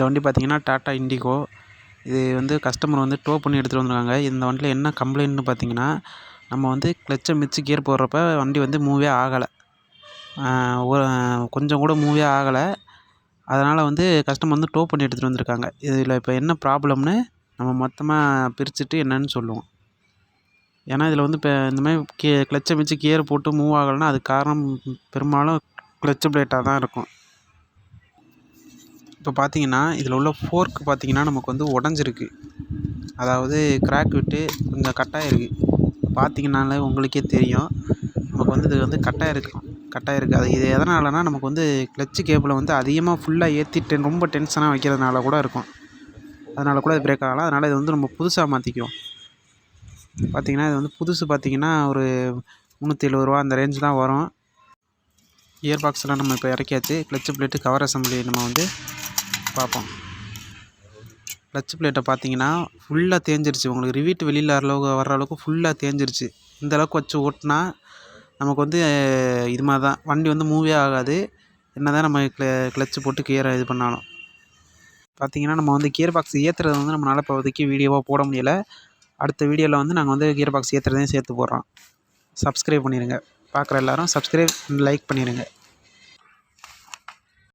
இந்த வண்டி பார்த்தீங்கன்னா டாட்டா இண்டிகோ. இது வந்து கஸ்டமர் வந்து டோ பண்ணி எடுத்துகிட்டு வந்துருக்காங்க. இந்த வண்டியில் என்ன கம்ப்ளைண்ட்னு பார்த்தீங்கன்னா, நம்ம வந்து கிளச்சை மிதிச்சு கியர் போடுறப்ப வண்டி வந்து மூவே ஆகலை. கொஞ்சம் கூட மூவே ஆகலை. அதனால் வந்து கஸ்டமர் வந்து டோ பண்ணி எடுத்துகிட்டு வந்திருக்காங்க. இதில் இப்போ என்ன ப்ராப்ளம்னு நம்ம மொத்தமாக பிரிச்சுட்டு என்னன்னு சொல்லுவோம். ஏன்னா இதில் வந்து இப்போ இந்த மாதிரி கிளச்சை மிதிச்சு கியர் போட்டு மூவ் ஆகலைன்னா அதுக்கு காரணம் பெரும்பாலும் கிளச்சு பிளேட்டாக தான் இருக்கும். இப்போ பார்த்தீங்கன்னா இதில் உள்ள ஃபோர்க் பார்த்தீங்கன்னா நமக்கு வந்து உடஞ்சிருக்கு. அதாவது கிராக் விட்டு கொஞ்சம் கட்டாயிருக்கு. பார்த்தீங்கன்னாலே உங்களுக்கே தெரியும். நமக்கு வந்து இது வந்து கட்டாயிருக்கு. அது இது எதனாலனா நமக்கு வந்து கிளச்சு கேபிளை வந்து அதிகமாக ஃபுல்லாக ஏற்றி ரொம்ப டென்ஷனாக வைக்கிறதுனால கூட இருக்கும். அதனால் கூட இது பிரேக் ஆகலாம். அதனால் இது வந்து நம்ம புதுசாக மாற்றிக்குவோம். பார்த்திங்கன்னா இது வந்து புதுசு பார்த்திங்கன்னா ஒரு ரூ. 370 அந்த ரேஞ்சு தான் வரும். கியர் பாக்ஸ்லாம் நம்ம இப்போ இறக்கியாச்சு. கிளச்சு பிளேட்டு கவர் அசம்பிளி நம்ம வந்து பார்ப்போம். கிளச்சு பிளேட்டை பார்த்தீங்கன்னா ஃபுல்லாக தேஞ்சிருச்சு. உங்களுக்கு ரிவீட் வெளியில் வர்ற அளவுக்கு ஃபுல்லாக தேஞ்சிருச்சு. இந்த அளவுக்கு வச்சு ஓட்டினா நமக்கு வந்து இது மாதிரி தான் வண்டி வந்து மூவே ஆகாது. என்ன தான் நம்ம கிளச்சு போட்டு கியரை இது பண்ணாலும். பார்த்திங்கன்னா நம்ம வந்து கியர் பாக்ஸ் ஏற்றுறது வந்து நம்மளால் இப்போதைக்கு வீடியோவாக போட முடியலை. அடுத்த வீடியோவில் வந்து நாங்கள் வந்து கியர் பாக்ஸ் ஏற்றுறதையும் சேர்த்து போடுறோம். சப்ஸ்கிரைப் பண்ணிடுங்க. பார்க்குற எல்லோரும் சப்ஸ்கிரைப் லைக் பண்ணிடுங்க.